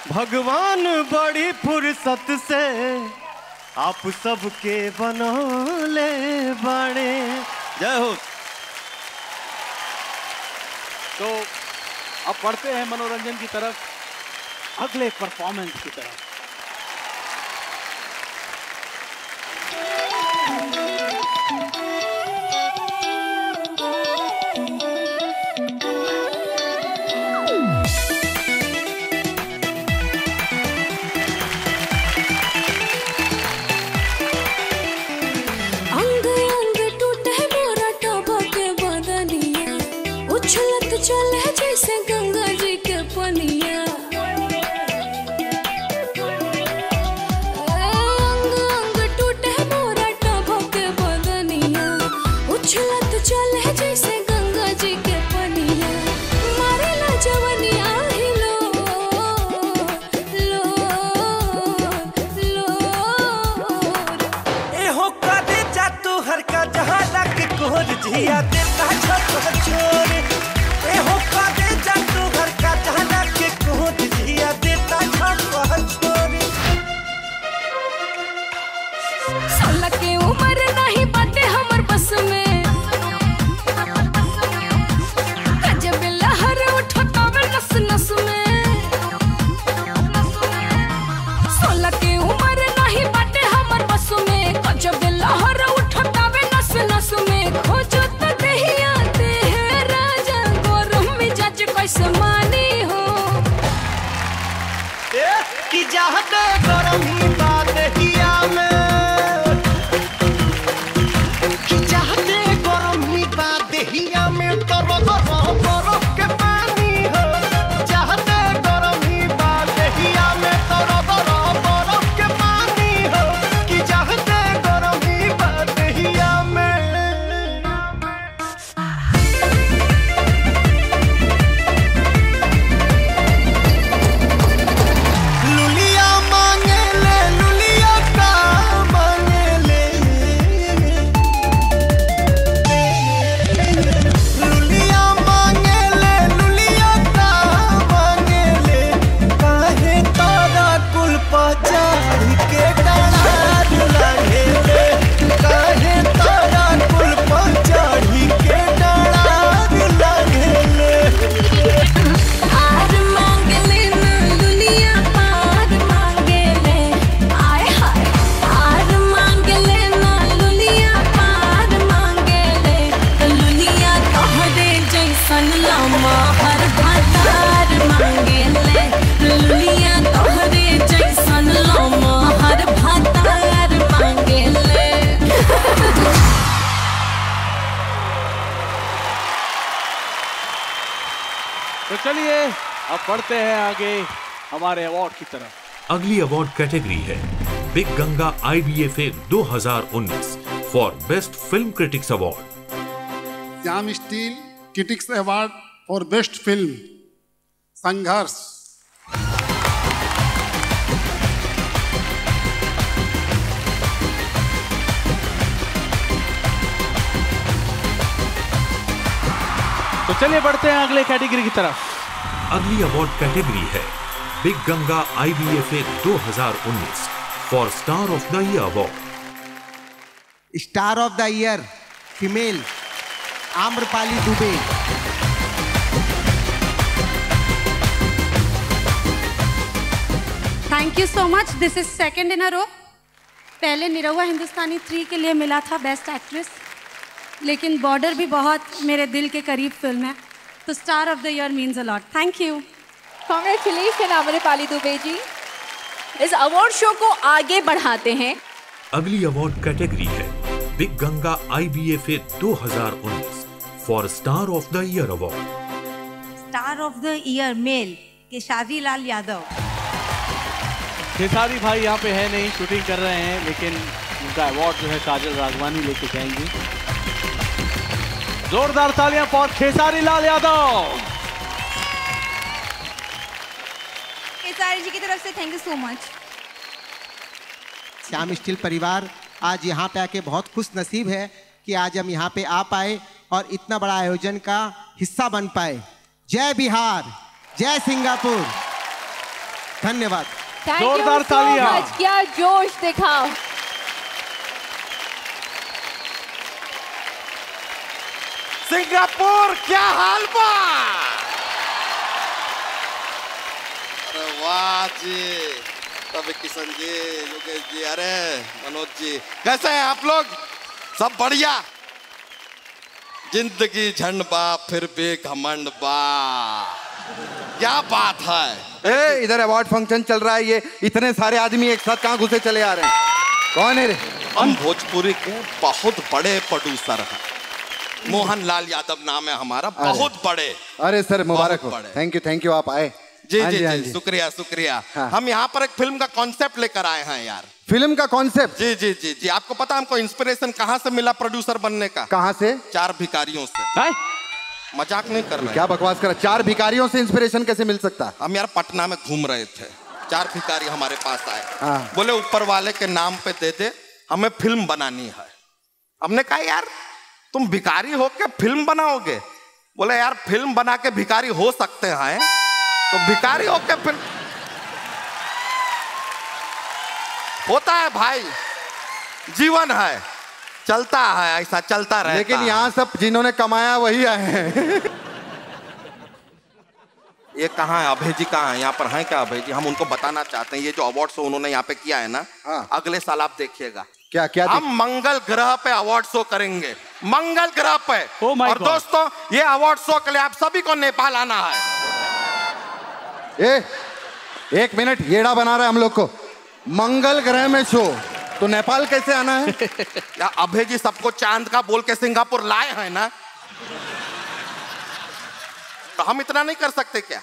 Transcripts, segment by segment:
भगवान बड़ी फुर्सत से आप सबके बनौले बड़े। जय हो। तो अब बढ़ते हैं मनोरंजन की तरफ, अगले परफॉर्मेंस की तरफ। चले जैसे गंगा जी के पनिया, अंग अंग टूटे मोरा टभो के बदनिया, उछलत चले जैसे गंगा जी के पनिया, मारेला जवनिया हिलो लो लो। ए हो कादे जा तू हर का जहां लग कोर जिया देता छोड़ छोड़। ए हो कादे जा तू घर का जहां के कोट जिया देता छोड़ छोड़। 16 के उम्र नहीं बाटे हमर बस में, गजब लहर उठतावे नस नस में। 16 के उम्र नहीं बाटे हमर बस में, गजब लहर उठतावे नस नस में। खोजो तो दहिया दे है राजा गरम मिजाज कैसे मानी हो। कि चाहते गरम ही बात हिया में, कि चाहते गरम ही बात हिया में। तरफ के पानी हो, चाहते गरम ही बात हिया में। तरफ के पानी हो, कि चाहते गरम ही बात हिया में। लुलिया मांगे ले, लुलिया का मांगे ले। लुलिया मांगे ले, लुलिया का मांगे ले। काहे तारा कुल पचाड़ के डरार लागे ले। काहे तारा कुल पचाड़ के डरार लागे ले। हार मांगे ले ना दुनिया पार मांगे ले, आय हाय। हार मांगे ले ना दुनिया पार मांगे ले, दुनिया तोहरे जैसन लम्हा हर भातार मांगे ले। दुनिया तोहरे जैसन लम्हा हर भातार मांगे ले। तो चलिए अब बढ़ते हैं आगे हमारे अवार्ड की तरफ। अगली अवार्ड कैटेगरी है big Ganga IBFA 2019 for best film critics award. Shyam steel critics award for best film संघर्ष। तो चलिए बढ़ते हैं अगले कैटेगरी की तरफ। अगली अवार्ड कैटेगरी है big Ganga IBFA 2019 for star of the year award. Star of the year female Amrapali Dubey. Thank you so much. This is second in a row. पहले निरहुआ हिंदुस्तानी 3 के लिए मिला था बेस्ट एक्ट्रेस, लेकिन बॉर्डर भी बहुत मेरे दिल के करीब फिल्म है, तो star of the year means a lot. Thank you. Congratulation Amrapali Dubey ji. इस अवार्ड शो को आगे बढ़ाते हैं। अगली अवार्ड कैटेगरी है big Ganga IBFA 2019 for star of the year award. Star of the year male Kesari Lal Yadav. Khesari भाई यहाँ पे है नहीं, शूटिंग कर रहे हैं, लेकिन उनका अवार्ड जो है काजल राघवानी लेके जाएंगी। जोरदार तालियां फॉर खेसारी लाल यादव। केसारी जी की तरफ से thank you so much. Shyam steel परिवार आज यहाँ पे आके बहुत खुश नसीब है कि आज हम यहाँ पे आ पाए और इतना बड़ा आयोजन का हिस्सा बन पाए। जय बिहार, जय सिंगापुर। धन्यवाद। जोरदार तालियां। क्या जोश दिखा। सिंगापुर क्या हाल बा? अरे वाह जी, तब किशन जी, योगेश जी, अरे मनोज जी, कैसे हैं आप लोग? सब बढ़िया? जिंदगी झंड बा फिर भी घमंड बा, क्या बात है। ए, इधर अवार्ड फंक्शन चल रहा है, ये इतने सारे आदमी एक साथ कहाँ घुसे चले आ रहे हैं? कौन है रे? हम भोजपुरी के बहुत बड़े प्रोड्यूसर हैं, मोहनलाल यादव नाम है हमारा, बहुत बड़े। अरे सर मुबारक हो, थैंक यू आप आए। जी जी जी, शुक्रिया शुक्रिया। हाँ। हम यहाँ पर एक फिल्म का कॉन्सेप्ट लेकर आए हैं यार। फिल्म का कॉन्सेप्ट? जी जी जी जी। आपको पता है हमको इंस्पिरेशन कहाँ से मिला प्रोड्यूसर बनने का? कहाँ से? 4 भिखारियों से। मजाक नहीं कर रहे। क्या बकवास कर रहा? 4 भिखारियों से इंस्पिरेशन कैसे मिल सकता? हम यार पटना में घूम रहे थे, 4 भिखारी हमारे पास आए, बोले ऊपर वाले के नाम पे दे दे, हमें फिल्म बनानी है। हमने कहा यार तुम भिखारी होके फिल्म बनाओगे? बोले यार फिल्म बना के भिखारी हो सकते हैं, तो भिखारी होके फिल्म होता है भाई, जीवन है, चलता है, ऐसा चलता रहता। लेकिन यहाँ सब जिन्होंने कमाया वही आए हैं। ये कहाँ है अभय जी? कहाँ है? यहाँ पर हैं क्या अभय जी? हम उनको बताना चाहते हैं ये जो अवार्ड शो उन्होंने यहाँ पे किया है ना, अगले साल आप देखिएगा क्या क्या हम मंगल ग्रह पे अवार्ड शो करेंगे, मंगल ग्रह पे। और दोस्तों ये अवार्ड शो के लिए आप सभी को नेपाल आना है। एक मिनट, येड़ा बना रहा है हम लोग को। मंगल ग्रह में शो, तो नेपाल कैसे आना है? या अभय जी सबको चांद का बोल के सिंगापुर लाए हैं ना, तो हम इतना नहीं कर सकते क्या?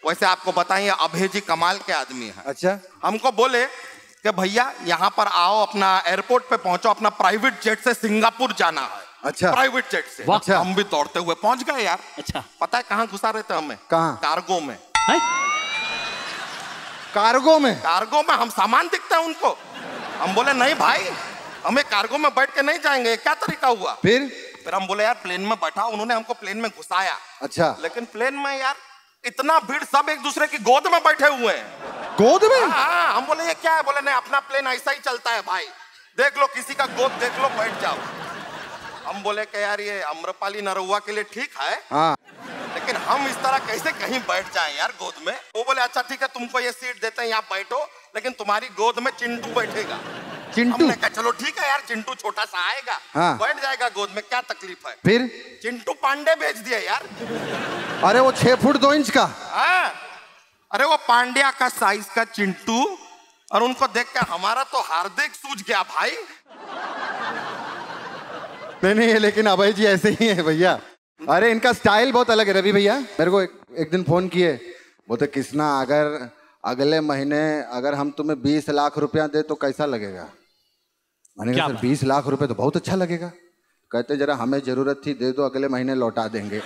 वैसे आपको बताएं अभय जी कमाल के आदमी हैं। अच्छा। हमको बोले कि भैया यहाँ पर आओ, अपना एयरपोर्ट पे पहुंचो, अपना प्राइवेट जेट से सिंगापुर जाना है। अच्छा। प्राइवेट जेट से। अच्छा। हम भी दौड़ते हुए पहुंच गए यार। अच्छा। पता है कहाँ घुसा रहे थे हमें? कहाँ? कार्गो में। कार्गो में? कार्गो में हम सामान दिखते हैं उनको। हम बोले नहीं भाई, हमें कार्गो में बैठ के नहीं जाएंगे। क्या तरीका हुआ? फिर हम बोले यार प्लेन में बैठा। उन्होंने हमको प्लेन में घुसाया। अच्छा। लेकिन प्लेन में यार इतना भीड़, सब एक दूसरे की गोद में बैठे हुए हैं। गोद में? हाँ। हम बोले ये क्या है? बोले नहीं, अपना प्लेन ऐसा ही चलता है भाई, देख लो किसी का गोद देख लो, बैठ जाओ। हम बोले कि यार ये अम्रपाली नरहुआ के लिए ठीक है, हाँ, लेकिन हम इस तरह कैसे कहीं बैठ जाएं यार गोद में? वो बोले अच्छा ठीक है, तुमको ये सीट देते हैं, यहाँ बैठो, लेकिन तुम्हारी गोद में चिंटू बैठेगा। चिंटू? हमने कहा चलो ठीक है यार, चिंटू छोटा सा आएगा, हाँ, बैठ जाएगा गोद में, क्या तकलीफ है? फिर चिंटू पांडे भेज दिया यार। अरे वो 6 फुट 2 इंच का? हाँ, अरे वो पांड्या का साइज का चिंटू, और उनको देख के हमारा तो हार्दिक सूझ गया भाई। नहीं, लेकिन अभय जी ऐसे ही है भैया। अरे इनका स्टाइल बहुत अलग है। रवि भैया मेरे को एक दिन फोन किए, बोलते कृष्णा अगर अगले महीने अगर हम तुम्हें 20 लाख रुपया दे तो कैसा लगेगा? मैंने कहा सर 20 लाख रुपए तो बहुत अच्छा लगेगा। कहते जरा हमें जरूरत थी, दे दो, अगले महीने लौटा देंगे।